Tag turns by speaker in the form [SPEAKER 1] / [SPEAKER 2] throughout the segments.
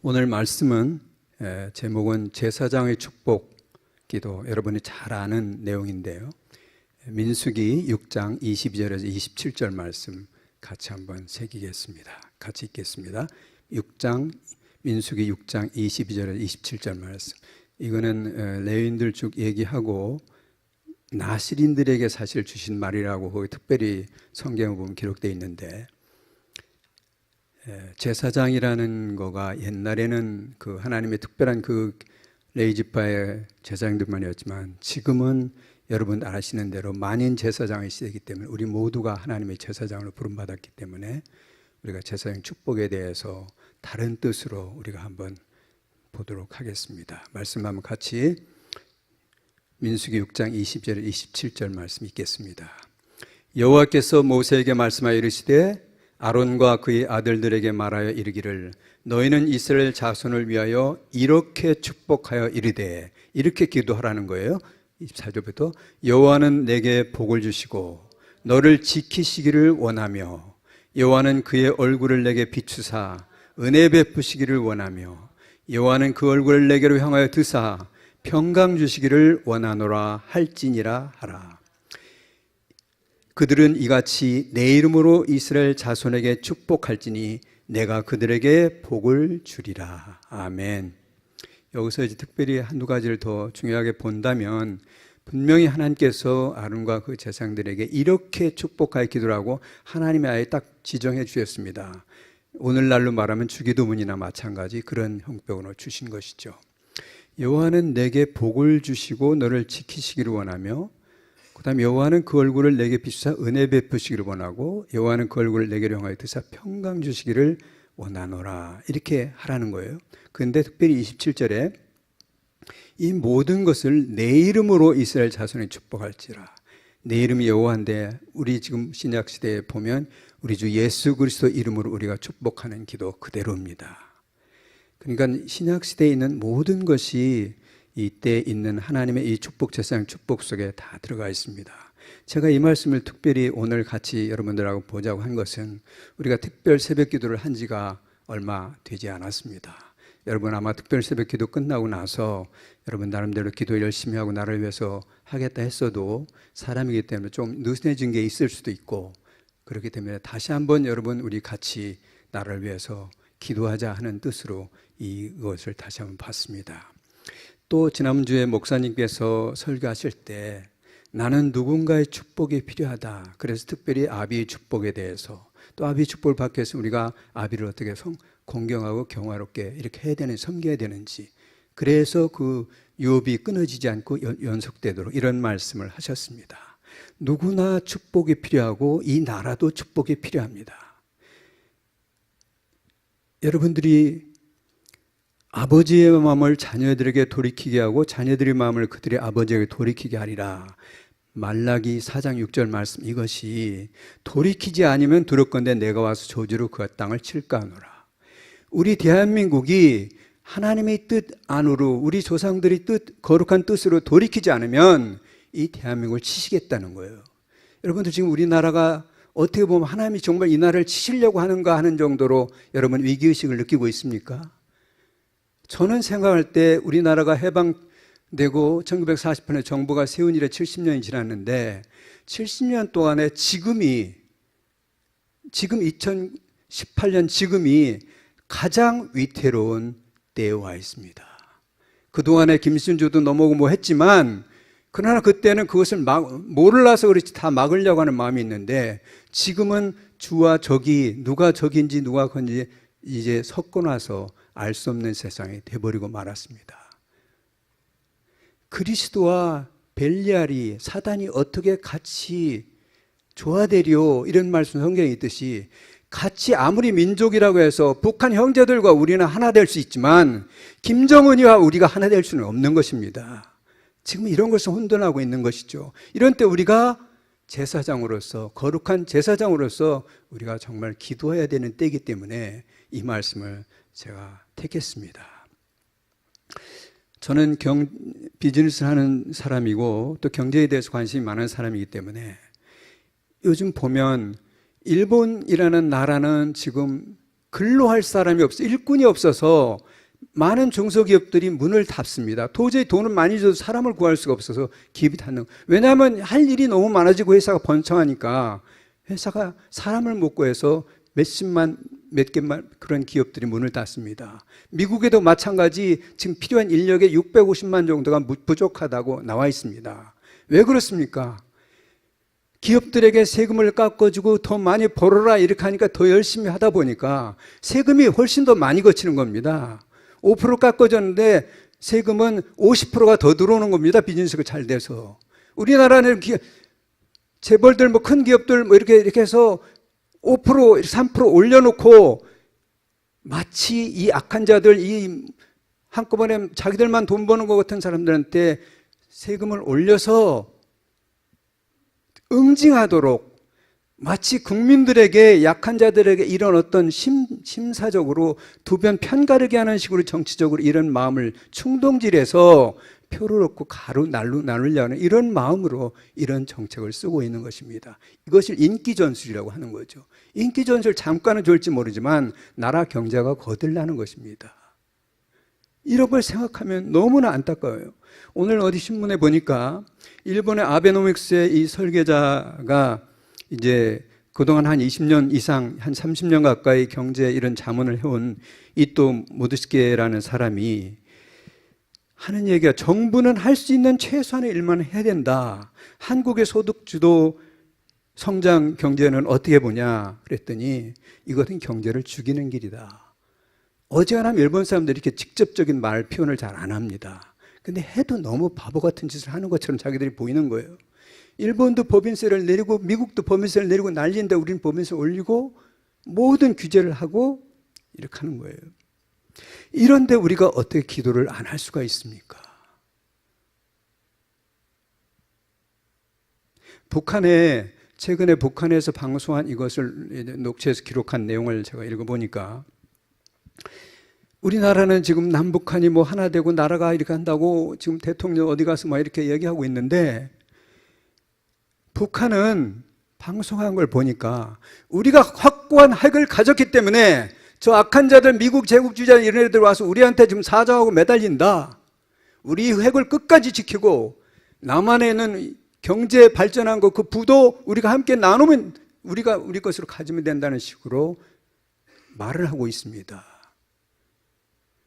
[SPEAKER 1] 오늘 말씀은 제목은 제사장의 축복 기도, 여러분이 잘 아는 내용인데요. 민수기 6장 22절에서 27절 말씀 같이 한번 새기겠습니다. 같이 읽겠습니다. 민수기 6장 22절에서 27절 말씀. 이거는 레위인들 쭉 얘기하고 나실인들에게 사실 주신 말이라고 거기 특별히 성경에 보면 기록되어 있는데, 제사장이라는 거가 옛날에는 그 하나님의 특별한 그 레위지파의 제사장들만이었지만, 지금은 여러분 아시는 대로 만인 제사장의 시대이기 때문에 우리 모두가 하나님의 제사장으로 부름받았기 때문에 우리가 제사장 축복에 대해서 다른 뜻으로 우리가 한번 보도록 하겠습니다. 말씀 한번 같이 민수기 6장 20절 27절 말씀 읽겠습니다. 여호와께서 모세에게 말씀하여 이르시되 아론과 그의 아들들에게 말하여 이르기를 너희는 이스라엘 자손을 위하여 이렇게 축복하여 이르되, 이렇게 기도하라는 거예요. 24절부터 여호와는 내게 복을 주시고 너를 지키시기를 원하며 여호와는 그의 얼굴을 내게 비추사 은혜 베푸시기를 원하며 여호와는 그 얼굴을 내게로 향하여 드사 평강 주시기를 원하노라 할지니라 하라. 그들은 이같이 내 이름으로 이스라엘 자손에게 축복할지니 내가 그들에게 복을 주리라. 아멘. 여기서 이제 특별히 한두 가지를 더 중요하게 본다면, 분명히 하나님께서 아론과 그 제사장들에게 이렇게 축복하여 기도하고 하나님이 아예 딱 지정해 주셨습니다. 오늘날로 말하면 주기도문이나 마찬가지 그런 형법으로 주신 것이죠. 여호와는 내게 복을 주시고 너를 지키시기를 원하며, 그 다음에 여호와는 그 얼굴을 내게 비추사 은혜 베푸시기를 원하고 여호와는 그 얼굴을 내게로 향하여 드사 평강 주시기를 원하노라. 이렇게 하라는 거예요. 그런데 특별히 27절에 이 모든 것을 내 이름으로 이스라엘 자손에 축복할지라. 내 이름이 여호와인데, 우리 지금 신약 시대에 보면 우리 주 예수 그리스도 이름으로 우리가 축복하는 기도 그대로입니다. 그러니까 신약 시대에 있는 모든 것이 이때 있는 하나님의 이 축복, 제사장 축복 속에 다 들어가 있습니다. 제가 이 말씀을 특별히 오늘 같이 여러분들하고 보자고 한 것은, 우리가 특별 새벽 기도를 한 지가 얼마 되지 않았습니다. 여러분 아마 특별 새벽 기도 끝나고 나서 여러분 나름대로 기도 열심히 하고 나를 위해서 하겠다 했어도 사람이기 때문에 좀 느슨해진 게 있을 수도 있고, 그렇기 때문에 다시 한번 여러분 우리 같이 나를 위해서 기도하자 하는 뜻으로 이것을 다시 한번 봤습니다. 또 지난주에 목사님께서 설교하실 때 나는 누군가의 축복이 필요하다, 그래서 특별히 아비의 축복에 대해서, 또 아비의 축복을 받기 위해서 우리가 아비를 어떻게 공경하고 경화롭게 이렇게 해야 되는지, 섬겨야 되는지, 그래서 그 유업이 끊어지지 않고 연속되도록 이런 말씀을 하셨습니다. 누구나 축복이 필요하고 이 나라도 축복이 필요합니다. 여러분들이 아버지의 마음을 자녀들에게 돌이키게 하고 자녀들의 마음을 그들의 아버지에게 돌이키게 하리라. 말라기 4장 6절 말씀, 이것이 돌이키지 않으면 두렵건대 내가 와서 저주로 그 땅을 칠까 하노라. 우리 대한민국이 하나님의 뜻 안으로, 우리 조상들의 뜻, 거룩한 뜻으로 돌이키지 않으면 이 대한민국을 치시겠다는 거예요. 여러분들 지금 우리나라가 어떻게 보면 하나님이 정말 이 나라를 치시려고 하는가 하는 정도로 여러분 위기의식을 느끼고 있습니까? 저는 생각할 때 우리나라가 해방되고 1948년에 정부가 세운 이래 70년이 지났는데 70년 동안에 지금 2018년 지금이 가장 위태로운 때에 와 있습니다. 그동안에 김순조도 넘어오고 뭐 했지만, 그러나 그때는 그것을 몰라서 그렇지 다 막으려고 하는 마음이 있는데, 지금은 주와 적이, 누가 적인지 누가 건지 이제 섞고 나서 알 수 없는 세상이 돼버리고 말았습니다. 그리스도와 벨리알이, 사단이 어떻게 같이 조화되리요, 이런 말씀 성경에 있듯이, 같이 아무리 민족이라고 해서 북한 형제들과 우리는 하나 될 수 있지만 김정은이와 우리가 하나 될 수는 없는 것입니다. 지금 이런 것을 혼돈하고 있는 것이죠. 이런 때 우리가 제사장으로서, 거룩한 제사장으로서 우리가 정말 기도해야 되는 때이기 때문에 이 말씀을 제가 택했습니다. 저는 비즈니스를 하는 사람이고 또 경제에 대해서 관심이 많은 사람이기 때문에, 요즘 보면 일본이라는 나라는 지금 근로할 사람이 없어, 일꾼이 없어서 많은 중소기업들이 문을 닫습니다. 도저히 돈을 많이 줘도 사람을 구할 수가 없어서 기업이 닫는. 왜냐하면 할 일이 너무 많아지고 회사가 번창하니까 회사가 사람을 못 구해서 몇십만, 몇 개만 그런 기업들이 문을 닫습니다. 미국에도 마찬가지 지금 필요한 인력의 650만 정도가 부족하다고 나와 있습니다. 왜 그렇습니까? 기업들에게 세금을 깎아주고 더 많이 벌어라 이렇게 하니까 더 열심히 하다 보니까 세금이 훨씬 더 많이 거치는 겁니다. 5% 깎아줬는데 세금은 50%가 더 들어오는 겁니다. 비즈니스가 잘 돼서. 우리나라는 재벌들, 큰 기업들 이렇게 해서 5%, 3% 올려놓고 마치 이 악한 자들, 이 한꺼번에 자기들만 돈 버는 것 같은 사람들한테 세금을 올려서 응징하도록 마치 국민들에게, 약한 자들에게 이런 어떤 심사적으로 두 변 편가르게 하는 식으로 정치적으로 이런 마음을 충동질해서 표를 얻고 가로 나누려는 이런 마음으로 이런 정책을 쓰고 있는 것입니다. 이것을 인기전술이라고 하는 거죠. 인기전술 잠깐은 좋을지 모르지만 나라 경제가 거들나는 것입니다. 이런 걸 생각하면 너무나 안타까워요. 오늘 어디 신문에 보니까 일본의 아베노믹스의 이 설계자가 이제 그동안 한 20년 이상, 한 30년 가까이 경제 이런 자문을 해온 이토 모드스케라는 사람이 하는 얘기가 정부는 할 수 있는 최소한의 일만 해야 된다. 한국의 소득주도 성장 경제는 어떻게 보냐 그랬더니 이것은 경제를 죽이는 길이다. 어지간하면 일본 사람들이 이렇게 직접적인 말 표현을 잘 안 합니다. 근데 해도 너무 바보 같은 짓을 하는 것처럼 자기들이 보이는 거예요. 일본도 법인세를 내리고 미국도 법인세를 내리고 난리인데 우리는 법인세 올리고 모든 규제를 하고 이렇게 하는 거예요. 이런데 우리가 어떻게 기도를 안 할 수가 있습니까? 최근에 북한에서 방송한 이것을 녹취해서 기록한 내용을 제가 읽어보니까 우리나라는 지금 남북한이 하나 되고 나라가 이렇게 한다고 지금 대통령 어디 가서 이렇게 얘기하고 있는데 북한은 방송한 걸 보니까 우리가 확고한 핵을 가졌기 때문에 저 악한 자들, 미국 제국주의자 이런 애들 와서 우리한테 지금 사정하고 매달린다. 우리 핵을 끝까지 지키고 남한에는 경제 발전한 거 그 부도 우리가 함께 나누면 우리가 우리 것으로 가지면 된다는 식으로 말을 하고 있습니다.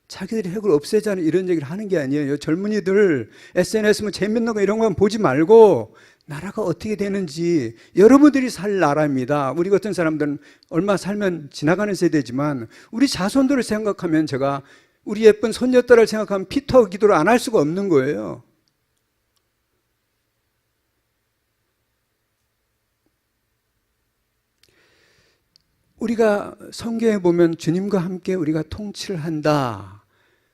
[SPEAKER 1] 자기들이 핵을 없애자는 이런 얘기를 하는 게 아니에요. 젊은이들 SNS 재밌는 거 이런 거 보지 말고 나라가 어떻게 되는지 여러분들이 살 나라입니다. 우리 같은 사람들은 얼마 살면 지나가는 세대지만 우리 자손들을 생각하면 제가 우리 예쁜 손녀딸을 생각하면 피터 기도를 안 할 수가 없는 거예요. 우리가 성경에 보면 주님과 함께 우리가 통치를 한다.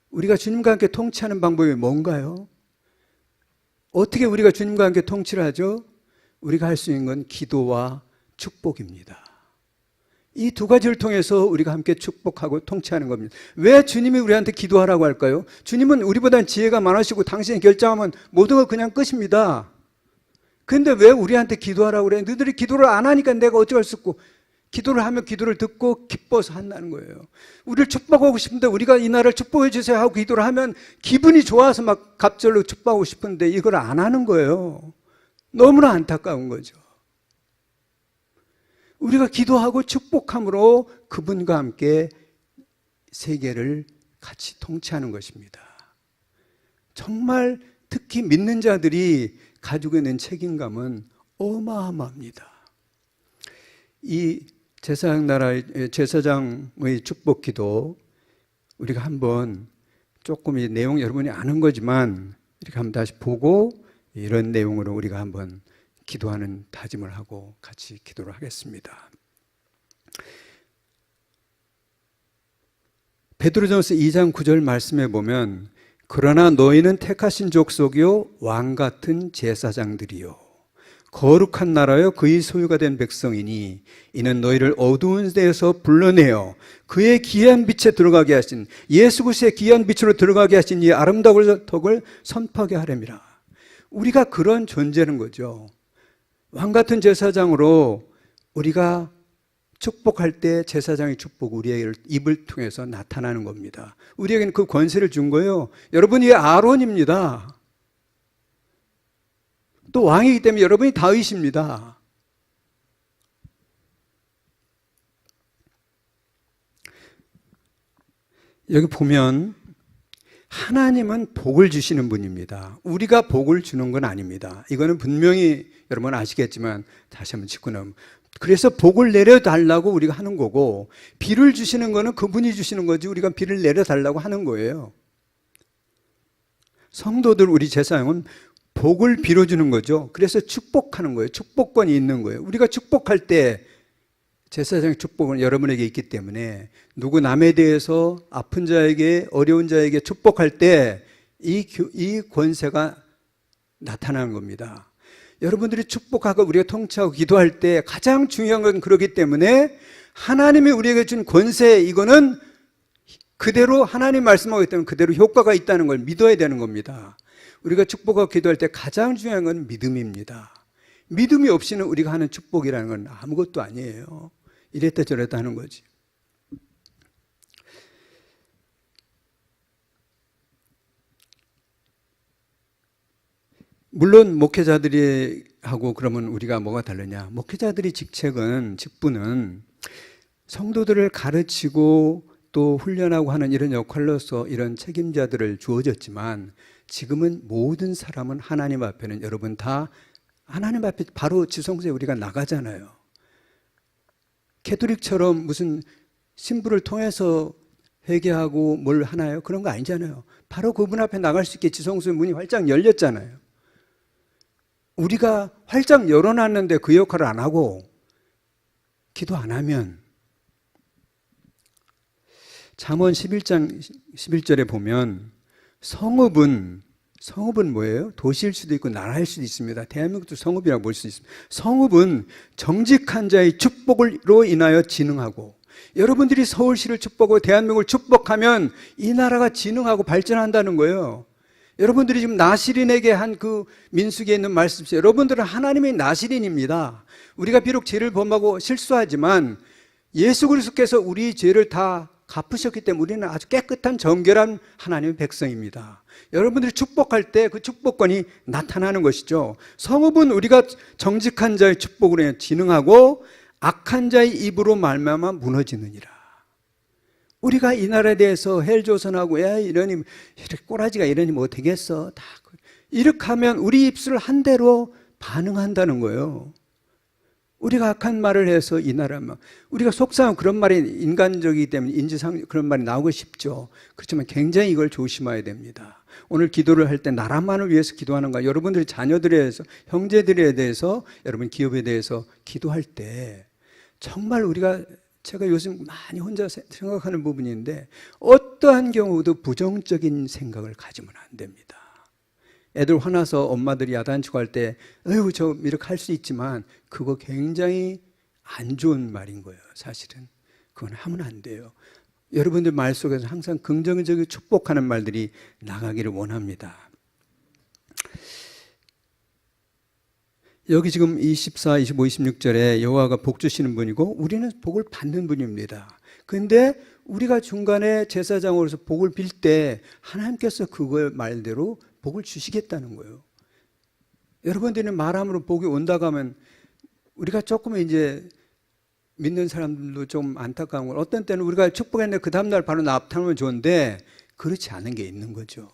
[SPEAKER 1] 우리가 주님과 함께 통치하는 방법이 뭔가요? 어떻게 우리가 주님과 함께 통치를 하죠? 우리가 할 수 있는 건 기도와 축복입니다. 이 두 가지를 통해서 우리가 함께 축복하고 통치하는 겁니다. 왜 주님이 우리한테 기도하라고 할까요? 주님은 우리보다는 지혜가 많으시고 당신이 결정하면 모든 걸 그냥 끝입니다. 그런데 왜 우리한테 기도하라고 그래? 너희들이 기도를 안 하니까 내가 어쩔 수 없고 기도를 하면 기도를 듣고 기뻐서 한다는 거예요. 우리를 축복하고 싶은데 우리가 이 나라를 축복해 주세요 하고 기도를 하면 기분이 좋아서 막 갑절로 축복하고 싶은데 이걸 안 하는 거예요. 너무나 안타까운 거죠. 우리가 기도하고 축복함으로 그분과 함께 세계를 같이 통치하는 것입니다. 정말 특히 믿는 자들이 가지고 있는 책임감은 어마어마합니다. 이 제사장의 축복 기도 우리가 한번 조금 이 내용 여러분이 아는 거지만 이렇게 한번 다시 보고 이런 내용으로 우리가 한번 기도하는 다짐을 하고 같이 기도를 하겠습니다. 베드로전서 2장 9절 말씀에 보면 그러나 너희는 택하신 족속이요 왕 같은 제사장들이요 거룩한 나라여 그의 소유가 된 백성이니 이는 너희를 어두운 데에서 불러내어 그의 귀한 빛에 들어가게 하신 예수 그리스도의 귀한 빛으로 들어가게 하신 이 아름다운 덕을 선포하게 하렵니다. 우리가 그런 존재는 거죠. 왕 같은 제사장으로 우리가 축복할 때 제사장의 축복 우리의 입을 통해서 나타나는 겁니다. 우리에게는 그 권세를 준 거예요. 여러분이 아론입니다. 또 왕이기 때문에 여러분이 다윗입니다. 여기 보면 하나님은 복을 주시는 분입니다. 우리가 복을 주는 건 아닙니다. 이거는 분명히 여러분 아시겠지만 다시 한번 짚고 나면, 그래서 복을 내려달라고 우리가 하는 거고, 비를 주시는 거는 그분이 주시는 거지 우리가 비를 내려달라고 하는 거예요. 성도들, 우리 제사장은 복을 빌어주는 거죠. 그래서 축복하는 거예요. 축복권이 있는 거예요. 우리가 축복할 때 제사장의 축복은 여러분에게 있기 때문에 누구 남에 대해서 아픈 자에게, 어려운 자에게 축복할 때 이 권세가 나타나는 겁니다. 여러분들이 축복하고 우리가 통치하고 기도할 때 가장 중요한 건 그렇기 때문에 하나님이 우리에게 준 권세, 이거는 그대로 하나님 말씀하고 있다면 그대로 효과가 있다는 걸 믿어야 되는 겁니다. 우리가 축복하고 기도할 때 가장 중요한 건 믿음입니다. 믿음이 없이는 우리가 하는 축복이라는 건 아무것도 아니에요. 이랬다 저랬다 하는 거지. 물론 목회자들이 하고 그러면 우리가 뭐가 다르냐? 목회자들이 직분은 성도들을 가르치고 또 훈련하고 하는 이런 역할로서 이런 책임자들을 주어졌지만, 지금은 모든 사람은 하나님 앞에는 여러분 다 하나님 앞에 바로 지성소에 우리가 나가잖아요. 캐토릭처럼 무슨 신부를 통해서 회개하고 뭘 하나요? 그런 거 아니잖아요. 바로 그분 앞에 나갈 수 있게 지성소의 문이 활짝 열렸잖아요. 우리가 활짝 열어놨는데 그 역할을 안 하고 기도 안 하면, 잠언 11장 11절에 보면 성읍은 뭐예요? 도시일 수도 있고 나라일 수도 있습니다. 대한민국도 성읍이라고 볼 수 있습니다. 성읍은 정직한 자의 축복으로 인하여 진흥하고, 여러분들이 서울시를 축복하고 대한민국을 축복하면 이 나라가 진흥하고 발전한다는 거예요. 여러분들이 지금 나시린에게 한 그 민수기에 있는 말씀, 여러분들은 하나님의 나시린입니다. 우리가 비록 죄를 범하고 실수하지만 예수 그리스도께서 우리 죄를 다 갚으셨기 때문에 우리는 아주 깨끗한 정결한 하나님의 백성입니다. 여러분들이 축복할 때 그 축복권이 나타나는 것이죠. 성읍은 우리가 정직한 자의 축복으로 진흥하고 악한 자의 입으로 말미암아 무너지느니라. 우리가 이 나라에 대해서 헬조선하고 야 이러니 꼬라지가 이러니 뭐 되겠어, 다 이렇게 하면 우리 입술 한 대로 반응한다는 거예요. 우리가 악한 말을 해서 이 나라만, 우리가 속상하면 그런 말이 인간적이기 때문에 인지상 그런 말이 나오고 싶죠. 그렇지만 굉장히 이걸 조심해야 됩니다. 오늘 기도를 할 때 나라만을 위해서 기도하는 거야. 여러분들이 자녀들에 대해서, 형제들에 대해서, 여러분 기업에 대해서 기도할 때 정말 제가 요즘 많이 혼자 생각하는 부분인데, 어떠한 경우도 부정적인 생각을 가지면 안 됩니다. 애들 화나서 엄마들이 야단치고 할 때 어휴 저 이렇게 할 수 있지만 그거 굉장히 안 좋은 말인 거예요. 사실은 그건 하면 안 돼요. 여러분들 말 속에서 항상 긍정적이고 축복하는 말들이 나가기를 원합니다. 여기 지금 24, 25, 26절에 여호와가 복 주시는 분이고 우리는 복을 받는 분입니다. 그런데 우리가 중간에 제사장으로서 복을 빌 때 하나님께서 그걸 말대로 복을 주시겠다는 거예요. 여러분들이 말함으로 복이 온다고 하면 우리가 조금 이제 믿는 사람들도 좀 안타까운 건, 어떤 때는 우리가 축복했는데 그 다음날 바로 나타나면 좋은데 그렇지 않은 게 있는 거죠.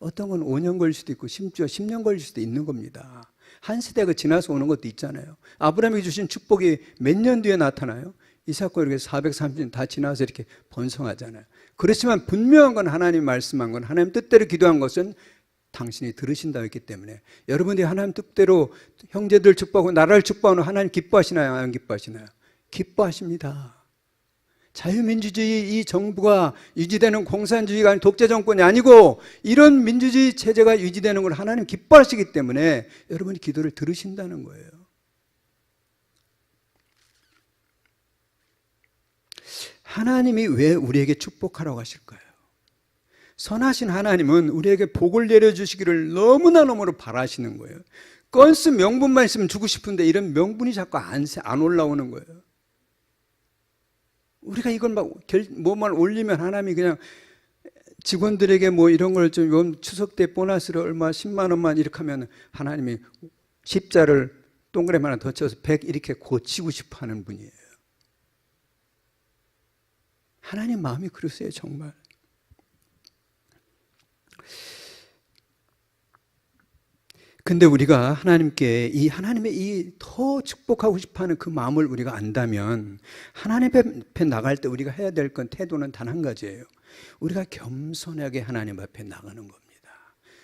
[SPEAKER 1] 어떤 건 5년 걸릴 수도 있고 심지어 10년 걸릴 수도 있는 겁니다. 한 세대가 지나서 오는 것도 있잖아요. 아브라함이 주신 축복이 몇 년 뒤에 나타나요? 이삭과 이렇게 430년 다 지나서 이렇게 번성하잖아요. 그렇지만 분명한 건, 하나님 말씀한 건, 하나님 뜻대로 기도한 것은 당신이 들으신다고 했기 때문에, 여러분들이 하나님 뜻대로 형제들 축복하고 나라를 축복하는 하나님 기뻐하시나요? 안 기뻐하시나요? 기뻐하십니다. 자유민주주의 이 정부가 유지되는 공산주의가 아닌 독재 정권이 아니고 이런 민주주의 체제가 유지되는 걸 하나님 기뻐하시기 때문에 여러분이 기도를 들으신다는 거예요. 하나님이 왜 우리에게 축복하라고 하실까요? 선하신 하나님은 우리에게 복을 내려주시기를 너무나 바라시는 거예요. 건스 명분만 있으면 주고 싶은데 이런 명분이 자꾸 안 올라오는 거예요. 우리가 이걸 뭐만 올리면 하나님이 그냥 직원들에게 뭐 이런 걸 좀 추석 때 보너스를 얼마 10만 원만 이렇게 하면 하나님이 십자를 동그라미 하나 더 쳐서 100 이렇게 고치고 싶어 하는 분이에요. 하나님 마음이 그러세요, 정말. 근데 우리가 하나님께 하나님의 이 더 축복하고 싶어 하는 그 마음을 우리가 안다면 하나님 앞에 나갈 때 우리가 해야 될 건 태도는 단 한 가지예요. 우리가 겸손하게 하나님 앞에 나가는 겁니다.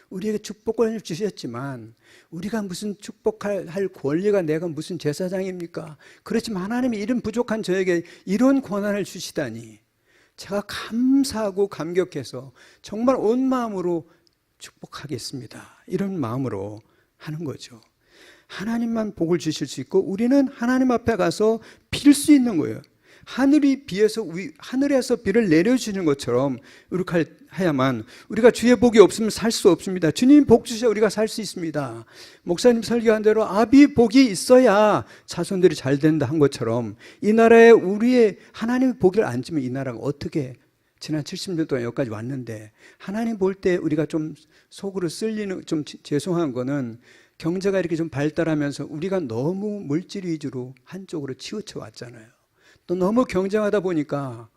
[SPEAKER 1] 우리에게 축복을 주셨지만 우리가 무슨 축복할 권리가 내가 무슨 제사장입니까? 그렇지만 하나님이 이런 부족한 저에게 이런 권한을 주시다니 제가 감사하고 감격해서 정말 온 마음으로 축복하겠습니다. 이런 마음으로 하는 거죠. 하나님만 복을 주실 수 있고 우리는 하나님 앞에 가서 빌 수 있는 거예요. 하늘에서 비를 내려주시는 것처럼 우리가 해야만, 우리가 주의 복이 없으면 살 수 없습니다. 주님 복 주셔야 우리가 살 수 있습니다. 목사님 설교한 대로 아비 복이 있어야 자손들이 잘 된다 한 것처럼 이 나라에 우리의 하나님의 복을 안 주면 이 나라가 어떻게 지난 70년 동안 여기까지 왔는데, 하나님 볼 때 우리가 좀 속으로 쓸리는, 좀 죄송한 거는 경제가 이렇게 좀 발달하면서 우리가 너무 물질 위주로 한쪽으로 치우쳐 왔잖아요. 또 너무 경쟁하다 보니까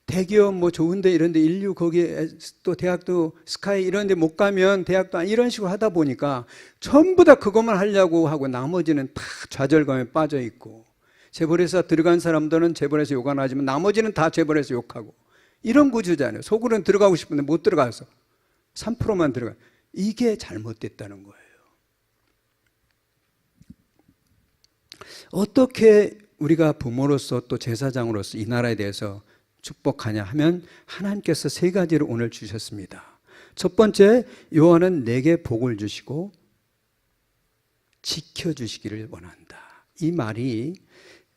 [SPEAKER 1] 대기업 뭐 좋은데 이런데 인류 거기에 또 대학도 스카이 이런데 못 가면 대학도 이런 식으로 하다 보니까 전부 다 그것만 하려고 하고 나머지는 다 좌절감에 빠져 있고, 재벌회사 들어간 사람들은 재벌에서 욕 안 하지만 나머지는 다 재벌에서 욕하고 이런 구조잖아요. 속으로는 들어가고 싶은데 못 들어가서 3%만 들어가. 이게 잘못됐다는 거예요. 어떻게 우리가 부모로서 또 제사장으로서 이 나라에 대해서 축복하냐 하면 하나님께서 세 가지를 오늘 주셨습니다. 첫 번째, 여호와는 내게 복을 주시고 지켜주시기를 원한다. 이 말이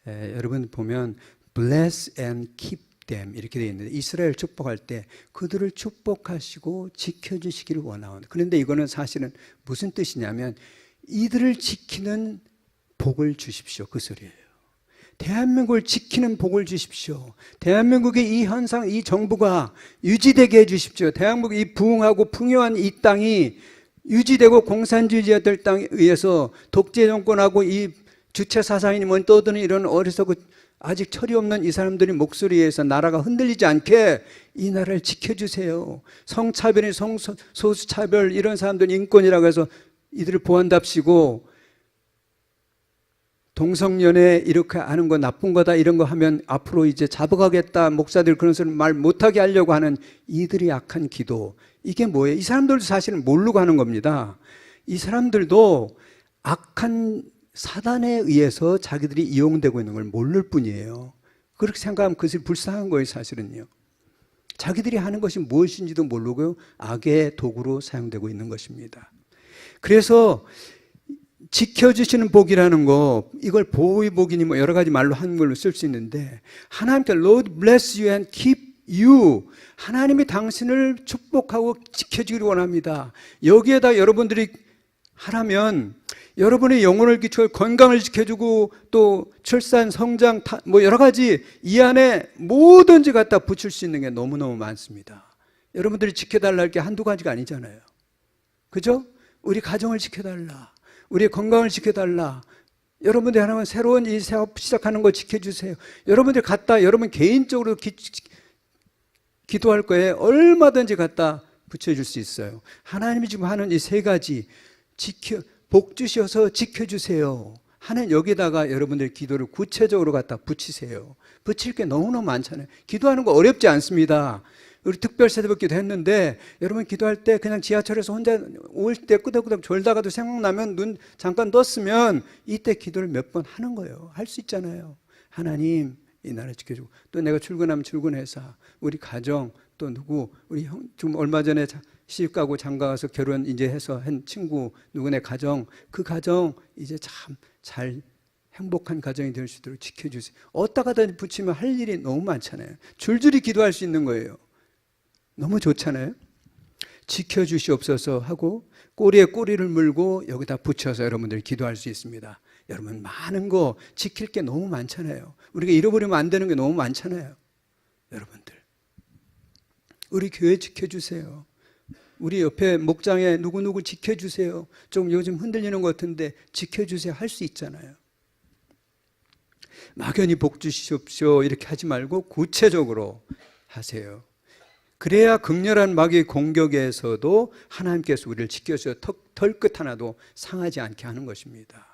[SPEAKER 1] 여러분 보면 bless and keep them 이렇게 되어 있는데, 이스라엘 축복할 때 그들을 축복하시고 지켜주시기를 원하는. 그런데 이거는 사실은 무슨 뜻이냐면 이들을 지키는 복을 주십시오, 그 소리예요. 대한민국을 지키는 복을 주십시오. 대한민국의 이 현상, 이 정부가 유지되게 해주십시오. 대한민국 이 부흥하고 풍요한 이 땅이 유지되고 공산주의자들 땅에 의해서 독재 정권하고 이 주체 사상이니 뭐 떠드는 이런 어리석고 아직 철이 없는 이 사람들의 목소리에서 나라가 흔들리지 않게 이 나라를 지켜주세요. 성차별이 소수차별 이런 사람들 인권이라고 해서 이들을 보호한답시고, 동성연애 이렇게 하는 거 나쁜 거다 이런 거 하면 앞으로 이제 잡아가겠다, 목사들 그런 소리 말 못하게 하려고 하는 이들이 약한 기도, 이게 뭐예요? 이 사람들도 사실은 모르고 하는 겁니다. 이 사람들도 악한 사단에 의해서 자기들이 이용되고 있는 걸 모를 뿐이에요. 그렇게 생각하면 그것이 불쌍한 거예요, 사실은요. 자기들이 하는 것이 무엇인지도 모르고 악의 도구로 사용되고 있는 것입니다. 그래서 지켜주시는 복이라는 거, 이걸 보호의 복이니 뭐 여러 가지 말로 한글로 쓸 수 있는데, 하나님께 Lord bless you and keep you, 하나님이 당신을 축복하고 지켜주기를 원합니다. 여기에다 여러분들이 하라면 여러분의 영혼을 기초 건강을 지켜주고 또 출산, 성장, 뭐 여러 가지 이 안에 뭐든지 갖다 붙일 수 있는 게 너무너무 많습니다. 여러분들이 지켜달라 할 게 한두 가지가 아니잖아요. 그죠? 우리 가정을 지켜달라, 우리의 건강을 지켜달라, 여러분들이 하나만 새로운 이 사업 시작하는 거 지켜주세요. 여러분들 갖다 여러분 개인적으로 기도할 거에 얼마든지 갖다 붙여줄 수 있어요. 하나님이 지금 하는 이 세 가지, 복 주셔서 지켜주세요 하는 여기다가 여러분들 기도를 구체적으로 갖다 붙이세요. 붙일 게 너무너무 많잖아요. 기도하는 거 어렵지 않습니다. 우리 특별 새벽기도 했는데 여러분 기도할 때 그냥 지하철에서 혼자 올 때 끄덕끄덕 졸다가도 생각나면 눈 잠깐 떴으면 이때 기도를 몇 번 하는 거예요. 할 수 있잖아요. 하나님 이 나라 지켜주고, 또 내가 출근하면 출근해서 우리 가정, 또 누구 우리 형 좀 얼마 전에 시집 가고 장가 가서 결혼 이제 해서 한 친구 누구네 가정, 그 가정 이제 참 잘 행복한 가정이 될 수 있도록 지켜주세요. 어디다가다 붙이면 할 일이 너무 많잖아요. 줄줄이 기도할 수 있는 거예요. 너무 좋잖아요. 지켜주시옵소서 하고 꼬리에 꼬리를 물고 여기다 붙여서 여러분들이 기도할 수 있습니다. 여러분, 많은 거 지킬 게 너무 많잖아요. 우리가 잃어버리면 안 되는 게 너무 많잖아요. 여러분들, 우리 교회 지켜주세요. 우리 옆에 목장에 누구누구 지켜주세요. 좀 요즘 흔들리는 것 같은데 지켜주세요 할 수 있잖아요. 막연히 복 주시옵시오 이렇게 하지 말고 구체적으로 하세요. 그래야 극렬한 마귀의 공격에서도 하나님께서 우리를 지켜주셔서 털끝 하나도 상하지 않게 하는 것입니다.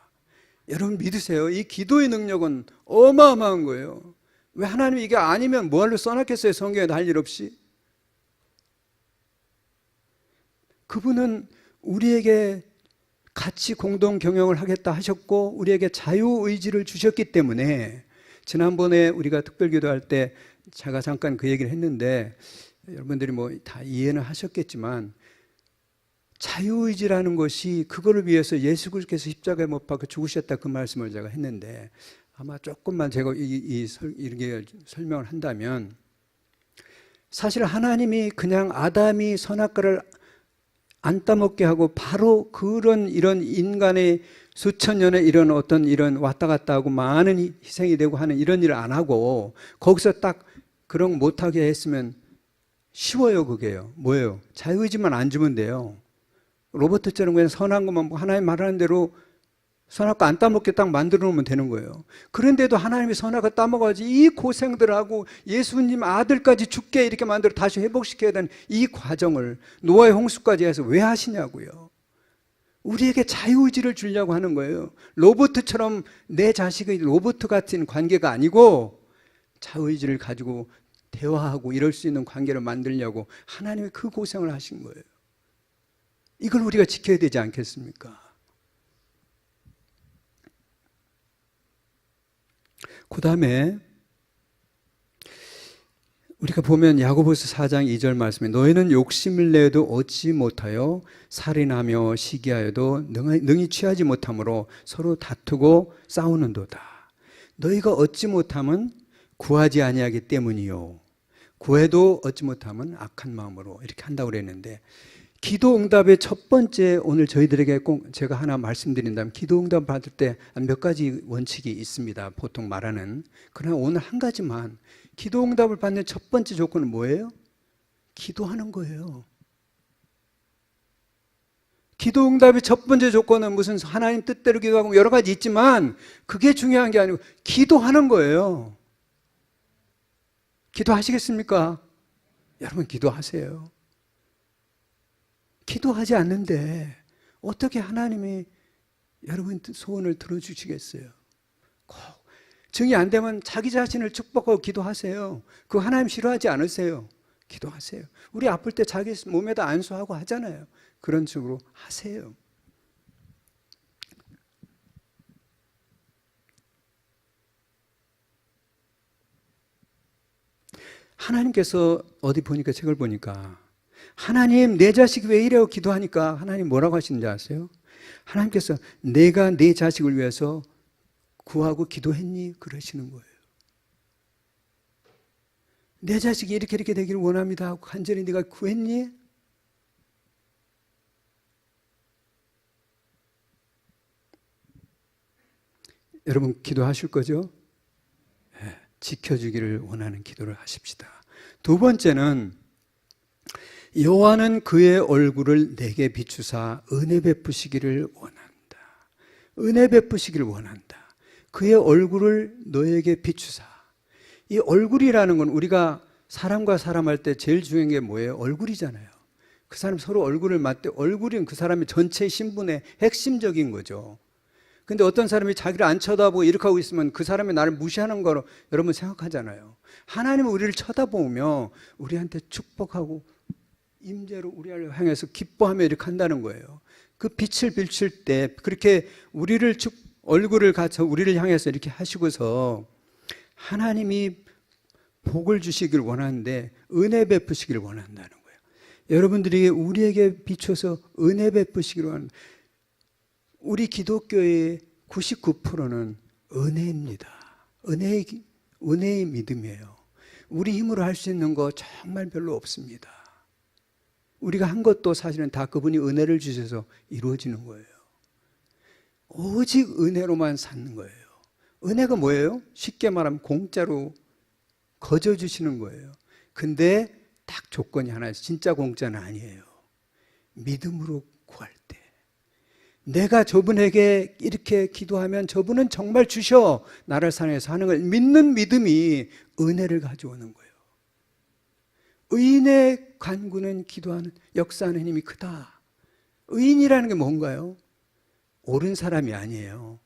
[SPEAKER 1] 여러분 믿으세요. 이 기도의 능력은 어마어마한 거예요. 왜 하나님이 이게 아니면 뭐하러 써놨겠어요? 성경에 할 일 없이. 그분은 우리에게 같이 공동 경영을 하겠다 하셨고 우리에게 자유의지를 주셨기 때문에, 지난번에 우리가 특별기도할 때 제가 잠깐 그 얘기를 했는데 여러분들이 뭐 다 이해는 하셨겠지만, 자유의지라는 것이 그거를 위해서 예수 그리스도께서 십자가에 못 박혀 죽으셨다 그 말씀을 제가 했는데, 아마 조금만 제가 이렇게 설명을 한다면, 사실 하나님이 그냥 아담이 선악과를 안 따먹게 하고 바로 그런 이런 인간의 수천 년의 이런 어떤 이런 왔다 갔다 하고 많은 희생이 되고 하는 이런 일을 안 하고 거기서 딱 그런 거 못하게 했으면 쉬워요. 그게요. 뭐예요? 자유의지만 안 주면 돼요. 로버트처럼 그냥 선한 것만 하나님 말하는 대로 선악과 안 따먹게 딱 만들어 놓으면 되는 거예요. 그런데도 하나님이 선악과 따먹어야지 이 고생들하고 예수님 아들까지 죽게 이렇게 만들어 다시 회복시켜야 되는 이 과정을 노아의 홍수까지 해서 왜 하시냐고요. 우리에게 자유의지를 주려고 하는 거예요. 로봇처럼 내 자식의 로봇 같은 관계가 아니고 자유의지를 가지고 대화하고 이럴 수 있는 관계를 만들려고 하나님이 그 고생을 하신 거예요. 이걸 우리가 지켜야 되지 않겠습니까? 그 다음에 우리가 보면 야고보서 4장 2절 말씀에 너희는 욕심을 내어도 얻지 못하여 살인하며 시기하여도 능히 취하지 못함으로 서로 다투고 싸우는도다. 너희가 얻지 못함은 구하지 아니하기 때문이요 구해도 얻지 못함은 악한 마음으로 이렇게 한다고 그랬는데, 기도 응답의 첫 번째, 오늘 저희들에게 꼭 제가 하나 말씀드린다면, 기도 응답 받을 때 몇 가지 원칙이 있습니다. 보통 말하는. 그러나 오늘 한 가지만, 기도 응답을 받는 첫 번째 조건은 뭐예요? 기도하는 거예요. 기도 응답의 첫 번째 조건은 무슨 하나님 뜻대로 기도하고 여러 가지 있지만 그게 중요한 게 아니고 기도하는 거예요. 기도하시겠습니까? 여러분 기도하세요. 기도하지 않는데 어떻게 하나님이 여러분 소원을 들어주시겠어요? 꼭 증이 안 되면 자기 자신을 축복하고 기도하세요. 그거 하나님 싫어하지 않으세요. 기도하세요. 우리 아플 때 자기 몸에다 안수하고 하잖아요. 그런 식으로 하세요. 하나님께서 어디 보니까, 책을 보니까 하나님 내 자식이 왜 이래요 기도하니까 하나님 뭐라고 하시는지 아세요? 하나님께서 내가 내 자식을 위해서 구하고 기도했니? 그러시는 거예요. 내 자식이 이렇게 되기를 원합니다 하고 간절히 네가 구했니? 여러분 기도하실 거죠? 네, 지켜주기를 원하는 기도를 하십시다. 두 번째는 여호와는 그의 얼굴을 내게 비추사 은혜 베푸시기를 원한다. 은혜 베푸시기를 원한다. 그의 얼굴을 너에게 비추사. 이 얼굴이라는 건 우리가 사람과 사람 할 때 제일 중요한 게 뭐예요? 얼굴이잖아요. 그 사람 서로 얼굴을 맞대, 얼굴은 그 사람의 전체 신분의 핵심적인 거죠. 근데 어떤 사람이 자기를 안 쳐다보고 이렇게 하고 있으면 그 사람이 나를 무시하는 거로 여러분 생각하잖아요. 하나님은 우리를 쳐다보며 우리한테 축복하고 임재로 우리를 향해서 기뻐하며 이렇게 한다는 거예요. 그 빛을 비출 때 그렇게 우리를 얼굴을 갖춰 우리를 향해서 이렇게 하시고서 하나님이 복을 주시길 원하는데 은혜 베푸시기를 원한다는 거예요. 여러분들이 우리에게 비춰서 은혜 베푸시기를 원한다. 우리 기독교의 99%는 은혜입니다. 은혜의 믿음이에요. 우리 힘으로 할 수 있는 거 정말 별로 없습니다. 우리가 한 것도 사실은 다 그분이 은혜를 주셔서 이루어지는 거예요. 오직 은혜로만 사는 거예요. 은혜가 뭐예요? 쉽게 말하면 공짜로 거저 주시는 거예요. 근데 딱 조건이 하나 있어요. 진짜 공짜는 아니에요. 믿음으로 구할 때, 내가 저분에게 이렇게 기도하면 저분은 정말 주셔 나를 사랑해서 하는 걸 믿는 믿음이 은혜를 가져오는 거예요. 의인의 간구는 기도하는 역사하는 힘이 크다. 의인이라는 게 뭔가요? 옳은 사람이 아니에요.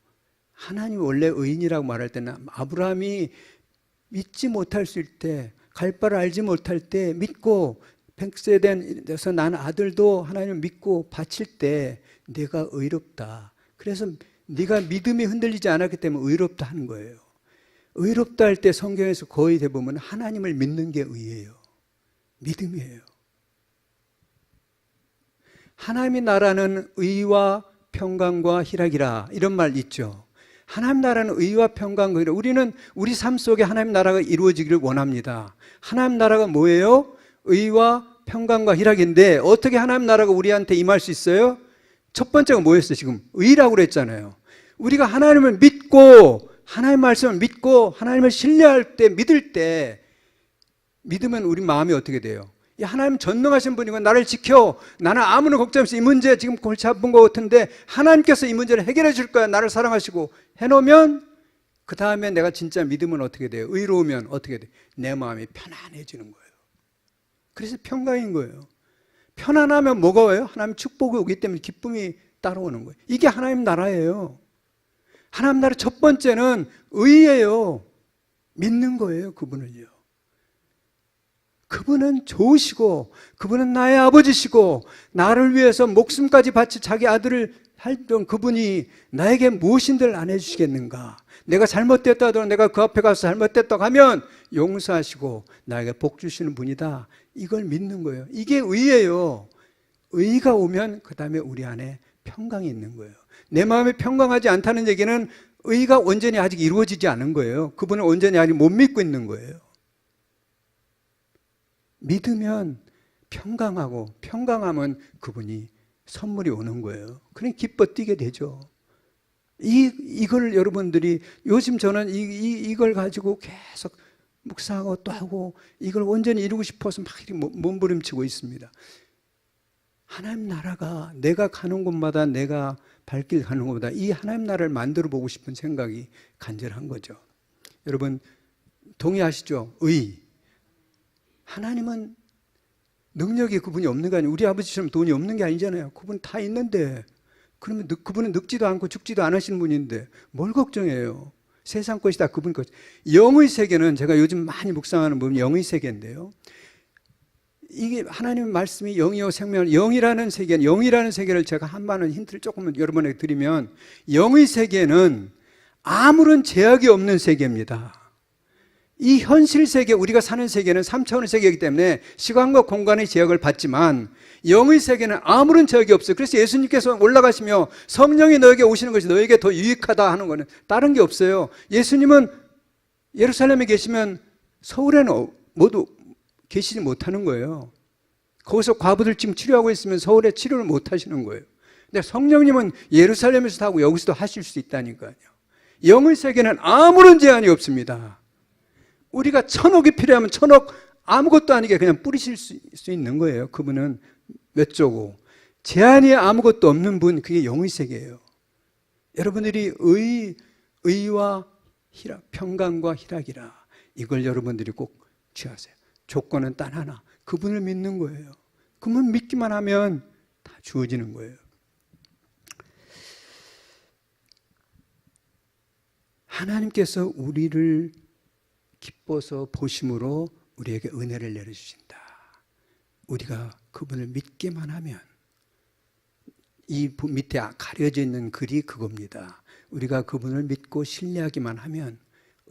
[SPEAKER 1] 하나님 원래 의인이라고 말할 때는 아브라함이 믿지 못할 때, 갈 바를 알지 못할 때 믿고 100세 돼서 난 아들도 하나님을 믿고 바칠 때 내가 의롭다. 그래서 네가 믿음이 흔들리지 않았기 때문에 의롭다 하는 거예요. 의롭다 할 때 성경에서 거의 대부분 하나님을 믿는 게 의예요. 믿음이에요. 하나님의 나라는 의와 평강과 희락이라 이런 말 있죠. 하나님 나라는 의와 평강과 희락. 우리는 우리 삶 속에 하나님 나라가 이루어지기를 원합니다. 하나님 나라가 뭐예요? 의와 평강과 희락인데 어떻게 하나님 나라가 우리한테 임할 수 있어요? 첫 번째가 뭐였어요? 지금 의라고 그랬잖아요. 우리가 하나님을 믿고 하나님 말씀을 믿고 하나님을 신뢰할 때 믿을 때 믿으면 우리 마음이 어떻게 돼요? 하나님 전능하신 분이고 나를 지켜, 나는 아무런 걱정 없이 이 문제 지금 골치 아픈 것 같은데 하나님께서 이 문제를 해결해 줄 거야, 나를 사랑하시고 해놓으면 그 다음에 내가 진짜 믿으면 어떻게 돼요? 의로우면 어떻게 돼요? 내 마음이 편안해지는 거예요. 그래서 평강인 거예요. 편안하면 뭐가 와요? 하나님 축복이 오기 때문에 기쁨이 따라오는 거예요. 이게 하나님 나라예요. 하나님 나라 첫 번째는 의예요. 믿는 거예요. 그분을요. 그분은 좋으시고 그분은 나의 아버지시고 나를 위해서 목숨까지 바치 자기 아들을 살던 그분이 나에게 무엇인들 안 해주시겠는가. 내가 잘못됐다 하더라도 내가 그 앞에 가서 잘못됐다고 하면 용서하시고 나에게 복 주시는 분이다. 이걸 믿는 거예요. 이게 의예요. 의가 오면 그 다음에 우리 안에 평강이 있는 거예요. 내 마음이 평강하지 않다는 얘기는 의가 온전히 아직 이루어지지 않은 거예요. 그분을 온전히 아직 못 믿고 있는 거예요. 믿으면 평강하고 평강하면 그분이 선물이 오는 거예요. 그러니 기뻐 뛰게 되죠. 이걸 여러분들이 요즘 저는 이걸 가지고 계속 묵상하고 또 하고 이걸 온전히 이루고 싶어서 막 이렇게 몸부림치고 있습니다. 하나님 나라가 내가 가는 곳마다 내가 발길 가는 곳마다 이 하나님 나라를 만들어 보고 싶은 생각이 간절한 거죠. 여러분 동의하시죠? 의. 하나님은 능력이 그분이 없는 게 아니에요. 우리 아버지처럼 돈이 없는 게 아니잖아요. 그분 다 있는데 그러면 그분은 늙지도 않고 죽지도 않으신 분인데 뭘 걱정해요. 세상 것이 다 그분 것. 영의 세계는 제가 요즘 많이 묵상하는 부분이 영의 세계인데요. 이게 하나님의 말씀이 영이요 생명, 영이라는 세계를 제가 한반은 힌트를 조금 여러분에게 드리면 영의 세계는 아무런 제약이 없는 세계입니다. 이 현실 세계, 우리가 사는 세계는 3차원의 세계이기 때문에 시간과 공간의 제약을 받지만 영의 세계는 아무런 제약이 없어요. 그래서 예수님께서 올라가시며 성령이 너에게 오시는 것이 너에게 더 유익하다 하는 것은 다른 게 없어요. 예수님은 예루살렘에 계시면 서울에는 모두 계시지 못하는 거예요. 거기서 과부들 지금 치료하고 있으면 서울에 치료를 못 하시는 거예요. 근데 성령님은 예루살렘에서도 하고 여기서도 하실 수 있다니까요. 영의 세계는 아무런 제한이 없습니다. 우리가 1000억이 필요하면 1000억 아무것도 아니게 그냥 뿌리실 수 있는 거예요. 그분은 몇 조고. 제한이 아무것도 없는 분, 그게 영의 세계예요. 여러분들이 의와 희락, 평강과 희락이라 이걸 여러분들이 꼭 취하세요. 조건은 단 하나, 그분을 믿는 거예요. 그분 믿기만 하면 다 주어지는 거예요. 하나님께서 우리를 기뻐서 보심으로 우리에게 은혜를 내려주신다. 우리가 그분을 믿기만 하면, 이 밑에 가려져 있는 글이 그겁니다. 우리가 그분을 믿고 신뢰하기만 하면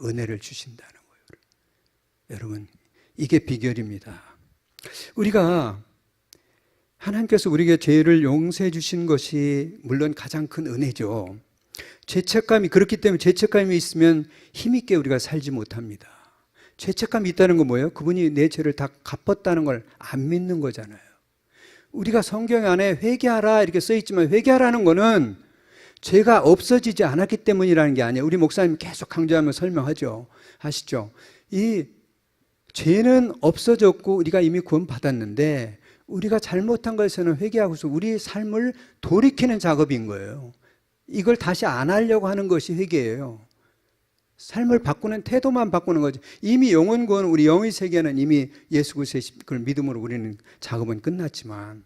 [SPEAKER 1] 은혜를 주신다는 거예요. 여러분, 이게 비결입니다. 우리가 하나님께서 우리에게 죄를 용서해 주신 것이 물론 가장 큰 은혜죠. 죄책감이 그렇기 때문에 죄책감이 있으면 힘있게 우리가 살지 못합니다. 죄책감이 있다는 건 뭐예요? 그분이 내 죄를 다 갚았다는 걸 안 믿는 거잖아요. 우리가 성경 안에 회개하라 이렇게 써 있지만 회개하라는 거는 죄가 없어지지 않았기 때문이라는 게 아니에요. 우리 목사님 계속 강조하며 설명하죠. 하시죠. 이 죄는 없어졌고 우리가 이미 구원받았는데 우리가 잘못한 것에는 회개하고서 우리 삶을 돌이키는 작업인 거예요. 이걸 다시 안 하려고 하는 것이 회개예요. 삶을 바꾸는 태도만 바꾸는 거죠. 이미 영혼 구원, 우리 영의 세계는 이미 예수 그리스도의 믿음으로 우리는 작업은 끝났지만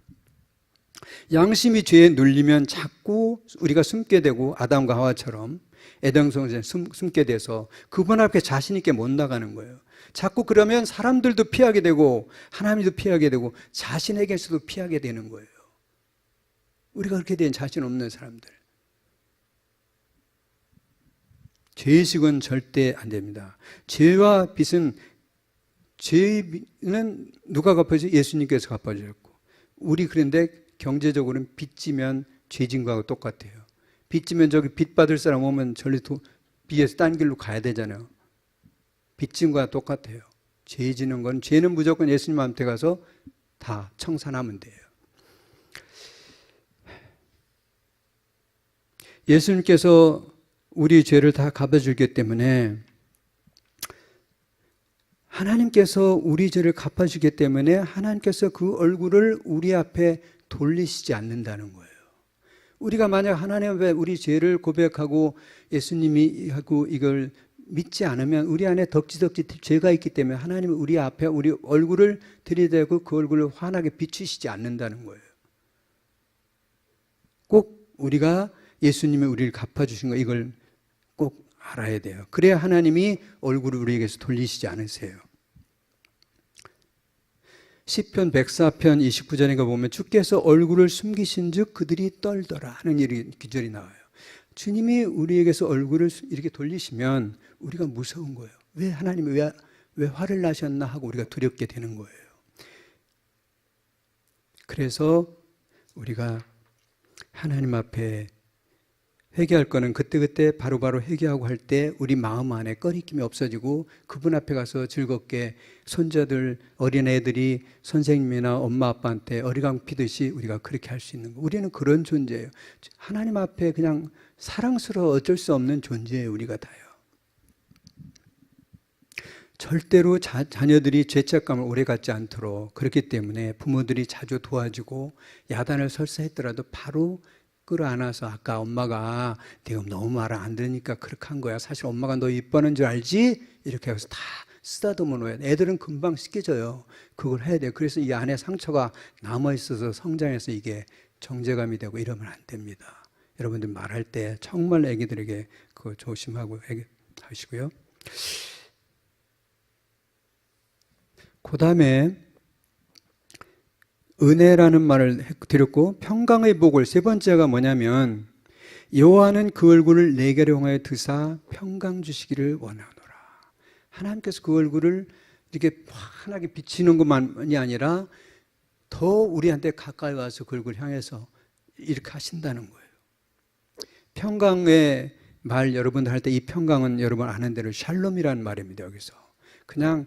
[SPEAKER 1] 양심이 죄에 눌리면 자꾸 우리가 숨게 되고 아담과 하와처럼 에덴 동산에 숨게 돼서 그분 앞에 자신 있게 못 나가는 거예요. 자꾸 그러면 사람들도 피하게 되고 하나님도 피하게 되고 자신에게서도 피하게 되는 거예요. 우리가 그렇게 된 자신 없는 사람들. 죄의식은 절대 안 됩니다. 죄와 빚은, 죄는 누가 갚아주죠? 예수님께서 갚아주셨고, 우리 그런데 경제적으로는 빚지면 죄진 거하고 똑같아요. 빚지면 저기 빚 받을 사람 오면 저리 빚에서 딴 길로 가야 되잖아요. 빚진 거와 똑같아요. 죄 지는 건, 죄는 무조건 예수님한테 가서 다 청산하면 돼요. 예수님께서 우리 죄를 다 갚아주기 때문에, 하나님께서 우리 죄를 갚아주기 때문에 하나님께서 그 얼굴을 우리 앞에 돌리시지 않는다는 거예요. 우리가 만약 하나님 앞에 우리 죄를 고백하고 예수님이 하고 이걸 믿지 않으면 우리 안에 덕지덕지 죄가 있기 때문에 하나님은 우리 앞에 우리 얼굴을 들이대고 그 얼굴을 환하게 비추시지 않는다는 거예요. 꼭 우리가 예수님이 우리를 갚아주신 거, 이걸 꼭 알아야 돼요. 그래야 하나님이 얼굴을 우리에게서 돌리시지 않으세요. 시편 104편 29절에 보면 주께서 얼굴을 숨기신 즉 그들이 떨더라 하는 기절이 나와요. 주님이 우리에게서 얼굴을 이렇게 돌리시면 우리가 무서운 거예요. 왜 하나님이 왜 화를 나셨나 하고 우리가 두렵게 되는 거예요. 그래서 우리가 하나님 앞에 회개할 거는 그때그때 바로바로 회개하고 할 때 우리 마음 안에 꺼리낌이 없어지고 그분 앞에 가서 즐겁게 손자들, 어린애들이 선생님이나 엄마 아빠한테 어리광 피듯이 우리가 그렇게 할 수 있는 거. 우리는 그런 존재예요. 하나님 앞에 그냥 사랑스러워 어쩔 수 없는 존재예요. 우리가 다요. 절대로 자녀들이 죄책감을 오래 갖지 않도록, 그렇기 때문에 부모들이 자주 도와주고 야단을 설사했더라도 바로 끌어안아서, 아까 엄마가 내가 너무 말을 안 들으니까 그렇게 한 거야. 사실 엄마가 너 이뻐하는 줄 알지? 이렇게 해서 다 쓰다듬어 놓아야 돼. 애들은 금방 씻겨져요. 그걸 해야 돼요. 그래서 이 안에 상처가 남아있어서 성장해서 이게 정제감이 되고 이러면 안 됩니다. 여러분들 말할 때 정말 애기들에게 그거 조심하고 하시고요. 그 다음에 은혜라는 말을 드렸고, 평강의 복을 세 번째가 뭐냐면 여호와는 그 얼굴을 내게로 향하여 드사 평강 주시기를 원하노라. 하나님께서 그 얼굴을 이렇게 환하게 비치는 것만이 아니라 더 우리한테 가까이 와서 그 얼굴을 향해서 이렇게 하신다는 거예요. 평강의 말 여러분들 할 때 이 평강은 여러분 아는 대로 샬롬이라는 말입니다. 여기서 그냥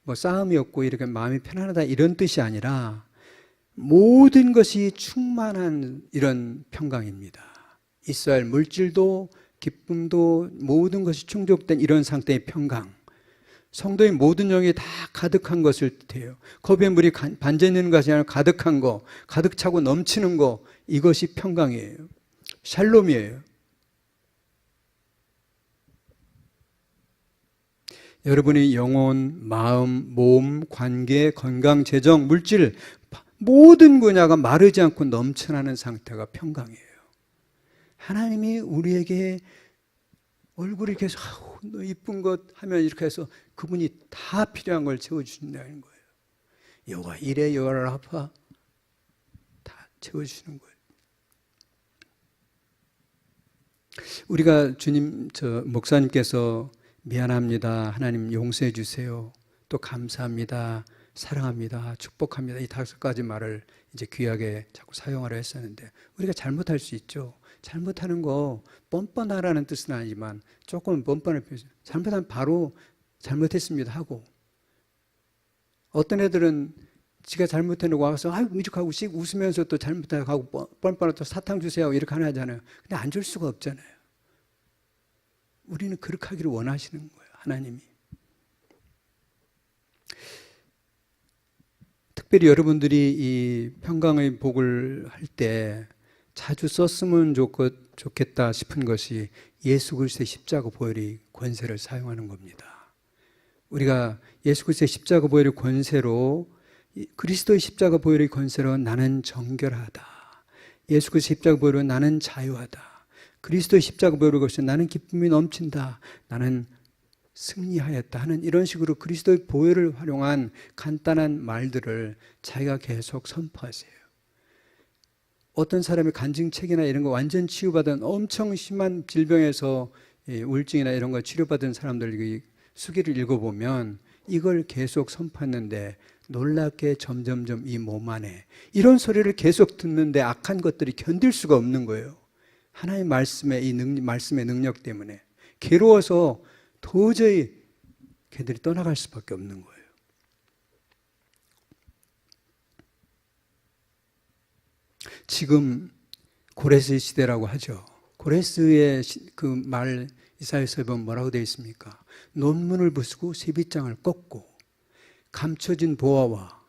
[SPEAKER 1] 뭐 싸움이 없고 이렇게 마음이 편안하다 이런 뜻이 아니라 모든 것이 충만한 이런 평강입니다. 있어야 할 물질도 기쁨도 모든 것이 충족된 이런 상태의 평강. 성도의 모든 영이 다 가득한 것을 뜻해요. 컵에 물이 반져 있는 것이 아니라 가득한 거, 가득 차고 넘치는 거, 이것이 평강이에요. 샬롬이에요. 여러분의 영혼, 마음, 몸, 관계, 건강, 재정, 물질 모든 분야가 마르지 않고 넘쳐나는 상태가 평강이에요. 하나님이 우리에게 얼굴이 계속 너 이쁜 것 하면 이렇게 해서 그분이 다 필요한 걸 채워주신다는 거예요. 여호와 이래 여호와 라파 다 채워주시는 거예요. 우리가 주님, 목사님께서 미안합니다, 하나님 용서해 주세요, 또 감사합니다, 사랑합니다, 축복합니다, 이 5가지 말을 이제 귀하게 자꾸 사용하려 했었는데, 우리가 잘못할 수 있죠. 잘못하는 거 뻔뻔하라는 뜻은 아니지만 조금 뻔뻔할 필요 있어요. 잘못하면 바로 잘못했습니다 하고, 어떤 애들은 지가 잘못해놓고 와서 아유 미죽하고 씩 웃으면서 또 잘못하고 뻔뻔하고 또 사탕 주세요 이렇게 하나 하잖아요. 근데 안 줄 수가 없잖아요. 우리는 그렇게 하기를 원하시는 거예요, 하나님이. 특별히 여러분들이 이 평강의 복을 할 때 자주 썼으면 좋겠다 싶은 것이 예수 그리스도의 십자가 보혈의 권세를 사용하는 겁니다. 우리가 예수 그리스도의 십자가 보혈의 권세로, 그리스도의 십자가 보혈의 권세로 나는 정결하다, 예수 그리스도의 십자가 보혈로 나는 자유하다, 그리스도의 십자가 보혈의 것이 나는 기쁨이 넘친다, 나는 승리하였다 하는 이런 식으로 그리스도의 보혈을 활용한 간단한 말들을 자기가 계속 선포하세요. 어떤 사람이 간증책이나 이런 거 완전 치유받은 엄청 심한 질병에서 우울증이나 이런 거 치료받은 사람들 수기를 읽어보면 이걸 계속 선포했는데 놀랍게 점점점 이 몸 안에 이런 소리를 계속 듣는데 악한 것들이 견딜 수가 없는 거예요. 하나님의 말씀의 말씀의 능력 때문에 괴로워서 도저히 걔들이 떠나갈 수밖에 없는 거예요. 지금 고레스 시대라고 하죠. 고레스의 그 말 이사야서에 보면 뭐라고 되어 있습니까? 논문을 부수고 세빗장을 꺾고 감춰진 보화와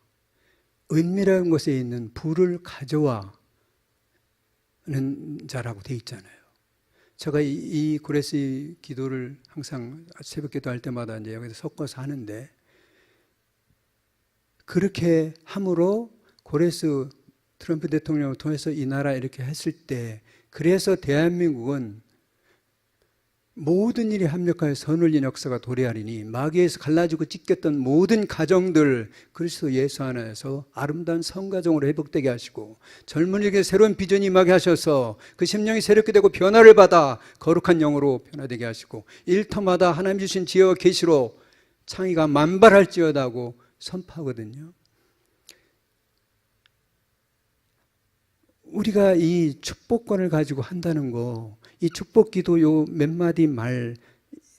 [SPEAKER 1] 은밀한 곳에 있는 불을 가져와는 자라고 되어 있잖아요. 제가 이 고레스 기도를 항상 새벽 기도할 때마다 이제 여기서 섞어서 하는데, 그렇게 함으로 고레스 트럼프 대통령을 통해서 이 나라 이렇게 했을 때, 그래서 대한민국은 모든 일이 합력하여 선을 이룬 역사가 도래하리니 마귀에서 갈라지고 찢겼던 모든 가정들 그리스도 예수 안에서 아름다운 성가정으로 회복되게 하시고, 젊은이에게 새로운 비전이 임하게 하셔서 그 심령이 새롭게 되고 변화를 받아 거룩한 영으로 변화되게 하시고, 일터마다 하나님 주신 지혜와 계시로 창의가 만발할지어다고 선포하거든요. 우리가 이 축복권을 가지고 한다는 거, 이 축복 기도 요 몇 마디 말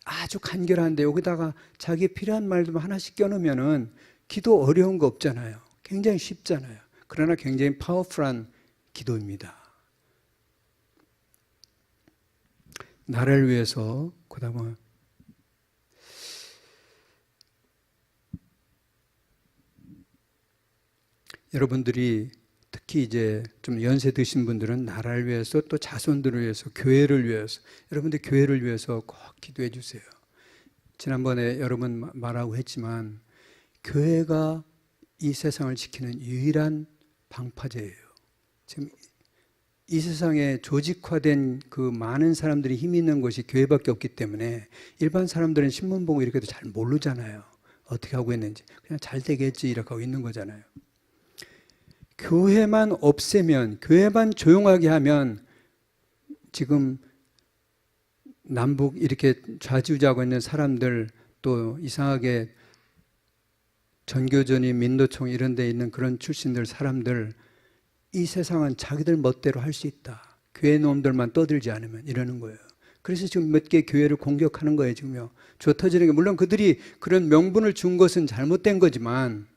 [SPEAKER 1] 아주 간결한데 여기다가 자기 필요한 말도 하나씩 껴놓으면은 기도 어려운 거 없잖아요. 굉장히 쉽잖아요. 그러나 굉장히 파워풀한 기도입니다. 나를 위해서, 그다음에 여러분들이 특히 이제 좀 연세 드신 분들은 나라를 위해서, 또 자손들을 위해서, 교회를 위해서, 여러분들 교회를 위해서 꼭 기도해 주세요. 지난번에 여러 번 말하고 했지만 교회가 이 세상을 지키는 유일한 방파제예요. 지금 이 세상에 조직화된 그 많은 사람들이 힘이 있는 곳이 교회밖에 없기 때문에 일반 사람들은 신문 보고 이렇게도 잘 모르잖아요. 어떻게 하고 있는지. 그냥 잘 되겠지 이렇게 하고 있는 거잖아요. 교회만 없애면, 교회만 조용하게 하면 지금 남북 이렇게 좌지우지하고 있는 사람들, 또 이상하게 전교조니 민노총 이런 데 있는 그런 출신들 사람들, 이 세상은 자기들 멋대로 할 수 있다, 교회 놈들만 떠들지 않으면, 이러는 거예요. 그래서 지금 몇 개 교회를 공격하는 거예요. 지금요. 줘 터지는 게, 물론 그들이 그런 명분을 준 것은 잘못된 거지만,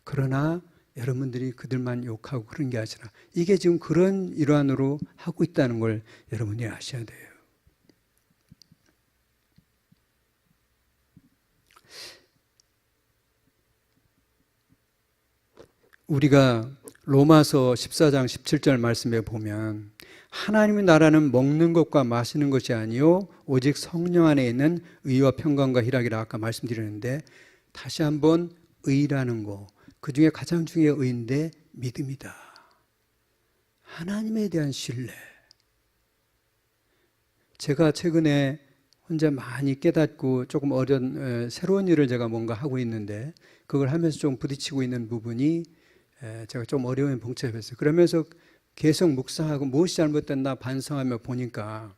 [SPEAKER 1] 그러나 여러분들이 그들만 욕하고 그런 게 아니라 이게 지금 그런 일환으로 하고 있다는 걸 여러분이 아셔야 돼요. 우리가 로마서 14장 17절 말씀에 보면 하나님의 나라는 먹는 것과 마시는 것이 아니요 오직 성령 안에 있는 의와 평강과 희락이라 아까 말씀드렸는데, 다시 한번 의라는 거, 그 중에 가장 중요한 의인데 믿음이다. 하나님에 대한 신뢰. 제가 최근에 혼자 많이 깨닫고 조금 어려운 새로운 일을 제가 뭔가 하고 있는데, 그걸 하면서 좀 부딪히고 있는 부분이 제가 좀 어려움에 봉착했어요. 그러면서 계속 묵상하고 무엇이 잘못됐나 반성하며 보니까,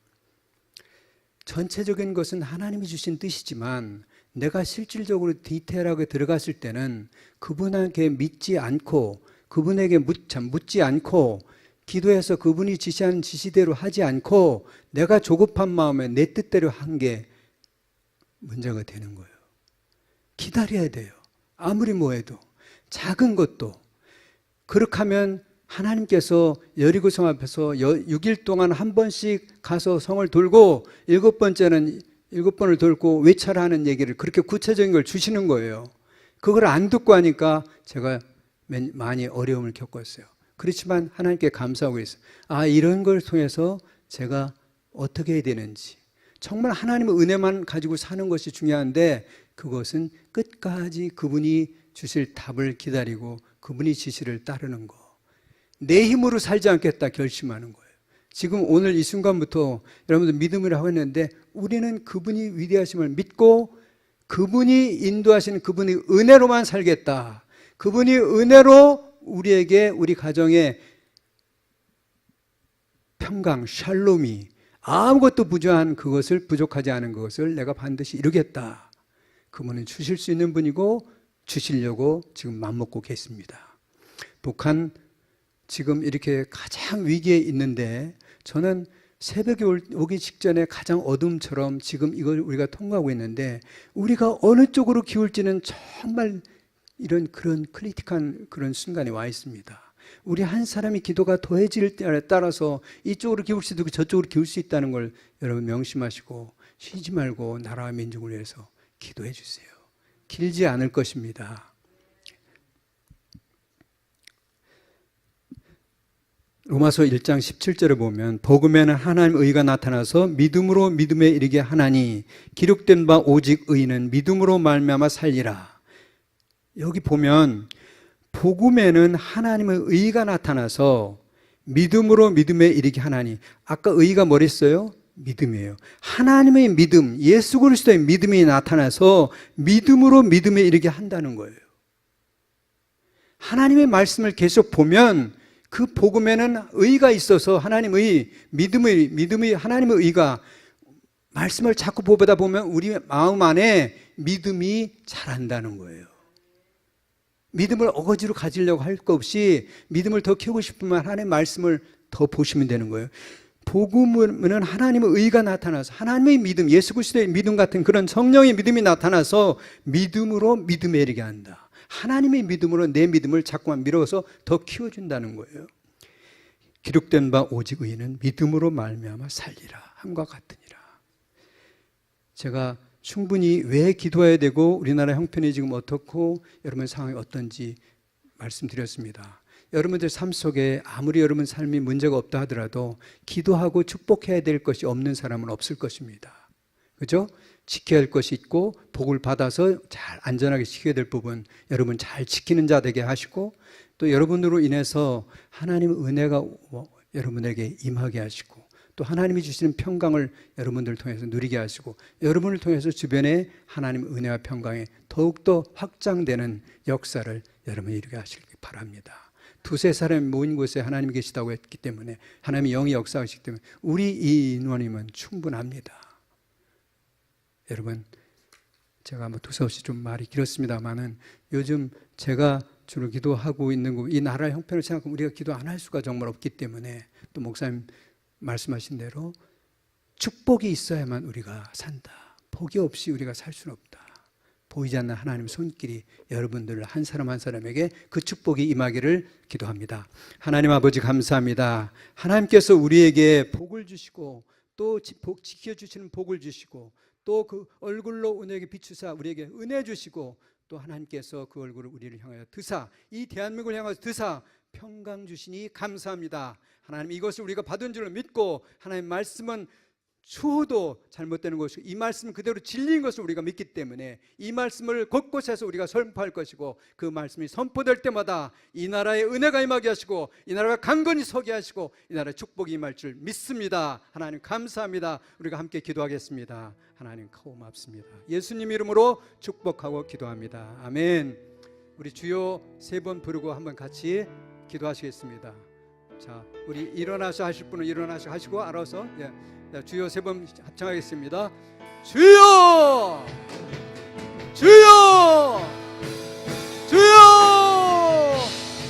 [SPEAKER 1] 전체적인 것은 하나님이 주신 뜻이지만 내가 실질적으로 디테일하게 들어갔을 때는 그분에게 믿지 않고, 그분에게 묻지 않고, 기도해서 그분이 지시한 지시대로 하지 않고 내가 조급한 마음에 내 뜻대로 한 게 문제가 되는 거예요. 기다려야 돼요. 아무리 뭐 해도. 작은 것도. 그렇게 하면 하나님께서 여리고 성 앞에서 6일 동안 한 번씩 가서 성을 돌고 7번째는 7번을 돌고 외쳐라 하는 얘기를, 그렇게 구체적인 걸 주시는 거예요. 그걸 안 듣고 하니까 제가 많이 어려움을 겪었어요. 그렇지만 하나님께 감사하고 있어요. 이런 걸 통해서 제가 어떻게 해야 되는지, 정말 하나님의 은혜만 가지고 사는 것이 중요한데, 그것은 끝까지 그분이 주실 답을 기다리고 그분이 지시를 따르는 거. 내 힘으로 살지 않겠다 결심하는 거예요. 지금 오늘 이 순간부터 여러분들 믿음을 하고 있는데, 우리는 그분이 위대하심을 믿고 그분이 인도하시는 그분의 은혜로만 살겠다. 그분이 은혜로 우리에게, 우리 가정에 평강, 샬롬이 아무것도 부족하지 않은 그것을 내가 반드시 이루겠다. 그분은 주실 수 있는 분이고 주시려고 지금 맘먹고 계십니다. 북한 지금 이렇게 가장 위기에 있는데, 저는 새벽이 오기 직전에 가장 어둠처럼 지금 이걸 우리가 통과하고 있는데, 우리가 어느 쪽으로 기울지는 정말 그런 크리틱한 그런 순간에 와 있습니다. 우리 한 사람이 기도가 더해질 때에 따라서 이쪽으로 기울 수도 있고 저쪽으로 기울 수 있다는 걸 여러분 명심하시고, 쉬지 말고 나라와 민족을 위해서 기도해 주세요. 길지 않을 것입니다. 로마서 1장 17절에 보면, 복음에는 하나님의 의가 나타나서 믿음으로 믿음에 이르게 하나니 기록된 바 오직 의인은 믿음으로 말미암아 살리라. 여기 보면 복음에는 하나님의 의가 나타나서 믿음으로 믿음에 이르게 하나니, 아까 의가 뭐랬어요? 믿음이에요. 하나님의 믿음, 예수 그리스도의 믿음이 나타나서 믿음으로 믿음에 이르게 한다는 거예요. 하나님의 말씀을 계속 보면 그 복음에는 의가 있어서, 하나님의 믿음의 하나님의 의가, 말씀을 자꾸 보다 보면 우리 마음 안에 믿음이 자란다는 거예요. 믿음을 어거지로 가지려고 할 것 없이 믿음을 더 키우고 싶으면 하나님의 말씀을 더 보시면 되는 거예요. 복음은 하나님의 의가 나타나서, 하나님의 믿음, 예수 그리스도의 믿음 같은 그런 성령의 믿음이 나타나서 믿음으로 믿음에 이르게 한다. 하나님의 믿음으로 내 믿음을 자꾸만 밀어서 더 키워준다는 거예요. 기록된 바 오직 의인은 믿음으로 말미암아 살리라 함과 같으니라. 제가 충분히 왜 기도해야 되고 우리나라 형편이 지금 어떻고 여러분 상황이 어떤지 말씀드렸습니다. 여러분들 삶 속에 아무리 여러분 삶이 문제가 없다 하더라도 기도하고 축복해야 될 것이 없는 사람은 없을 것입니다. 그죠? 지켜야 할 것이 있고 복을 받아서 잘 안전하게 지켜야 될 부분 여러분 잘 지키는 자 되게 하시고, 또 여러분으로 인해서 하나님의 은혜가 여러분에게 임하게 하시고, 또 하나님이 주시는 평강을 여러분들을 통해서 누리게 하시고, 여러분을 통해서 주변에 하나님의 은혜와 평강이 더욱더 확장되는 역사를 여러분이 이루게 하시기 바랍니다. 두세 사람이 모인 곳에 하나님이 계시다고 했기 때문에, 하나님이 영이 역사하시기 때문에 우리 이 인원이면 충분합니다. 여러분, 제가 두서없이 좀 말이 길었습니다만은, 요즘 제가 주로 기도하고 있는 거, 이 나라의 형편을 생각하면 우리가 기도 안 할 수가 정말 없기 때문에, 또 목사님 말씀하신 대로 축복이 있어야만 우리가 산다. 복이 없이 우리가 살 수는 없다. 보이지 않는 하나님의 손길이 여러분들 한 사람 한 사람에게 그 축복이 임하기를 기도합니다. 하나님 아버지 감사합니다. 하나님께서 우리에게 복을 주시고, 또 지켜주시는 복을 주시고, 또 그 얼굴로 우리에게 비추사 우리에게 은혜 주시고, 또 하나님께서 그 얼굴을 우리를 향하여 드사, 이 대한민국을 향하여 드사 평강 주시니 감사합니다. 하나님, 이것을 우리가 받은 줄을 믿고, 하나님 말씀은 추호도 잘못되는 것이고 이 말씀 그대로 진리인 것을 우리가 믿기 때문에 이 말씀을 곳곳에서 우리가 선포할 것이고, 그 말씀이 선포될 때마다 이 나라의 은혜가 임하게 하시고, 이 나라가 강건히 서게 하시고, 이 나라의 축복이 임할 줄 믿습니다. 하나님 감사합니다. 우리가 함께 기도하겠습니다. 하나님 고맙습니다. 예수님 이름으로 축복하고 기도합니다. 아멘. 우리 주여 세 번 부르고 한번 같이 기도하시겠습니다. 자, 우리 일어나서 하실 분은 일어나서 하시고, 알아서 주여 세 번 합창하겠습니다. 주여, 주여, 주여.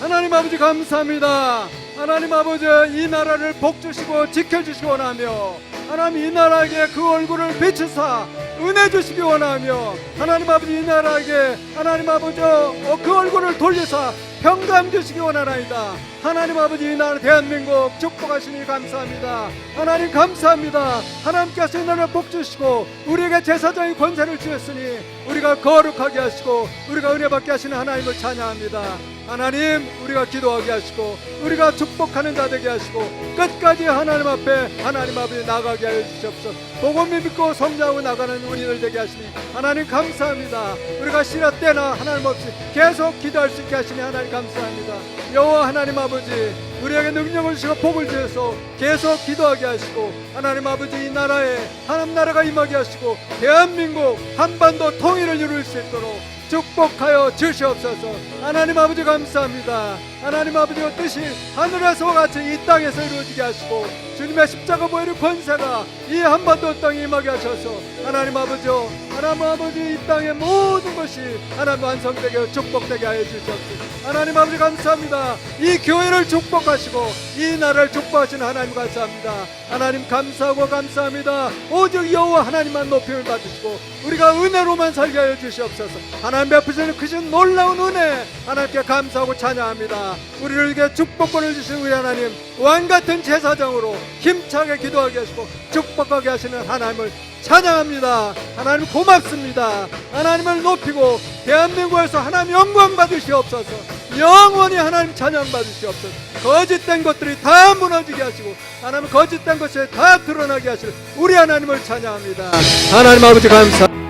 [SPEAKER 1] 하나님 아버지 감사합니다. 하나님 아버지, 이 나라를 복 주시고 지켜주시기 원하며, 하나님 이 나라에게 그 얼굴을 비추사 은혜 주시기 원하며 하나님 아버지 이 나라에게 하나님 아버지 그 얼굴을 돌려서 평강 주시기 원하나이다. 하나님 아버지 이 나라 대한민국 축복하시니 감사합니다. 하나님 감사합니다. 하나님께서 이 나라를 복 주시고 우리에게 제사장의 권세를 주셨으니 우리가 거룩하게 하시고 우리가 은혜 받게 하시는 하나님을 찬양합니다. 하나님 우리가 기도하게 하시고 우리가 축복하는 자 되게 하시고 끝까지 하나님 앞에 하나님 아버지 나가게 하여 주시옵소서. 복음을 믿고 성장하고 나가는 우리들 되게 하시니 하나님 감사합니다. 우리가 시라 때나 하나님 없이 계속 기도할 수 있게 하시니 하나님 감사합니다. 여호와 하나님 아버지 우리에게 능력을 주시고 복을 주셔서 계속 기도하게 하시고 하나님 아버지 이 나라에 하나님 나라가 임하게 하시고 대한민국 한반도 통일을 이룰 수 있도록 축복하여 주시옵소서. 하나님 아버지 감사합니다. 하나님 아버지의 뜻이 하늘에서와 같이 이 땅에서 이루어지게 하시고 주님의 십자가 보혈의 권세가 이 한반도 땅에 임하게 하셔서 하나님 아버지 이 땅의 모든 것이 하나님 완성되게 축복되게 하여 주시옵소서. 하나님 아버지 감사합니다. 이 교회를 축복하시고 이 나라를 축복하시는 하나님 감사합니다. 하나님 감사하고 감사합니다. 오직 여호와 하나님만 높임을 받으시고 우리가 은혜로만 살게 하여 주시옵소서. 하나님 베푸시는 크신 놀라운 은혜 하나님께 감사하고 찬양합니다. 우리에게 축복권을 주신 우리 하나님 왕같은 제사장으로 힘차게 기도하게 하시고 축복하게 하시는 하나님을 찬양합니다. 하나님 고맙습니다. 하나님을 높이고 대한민국에서 하나님 영광 받으시옵소서. 영원히 하나님 찬양 받으시옵소서. 거짓된 것들이 다 무너지게 하시고 하나님 거짓된 것이 다 드러나게 하시는 우리 하나님을 찬양합니다. 하나님 아버지 감사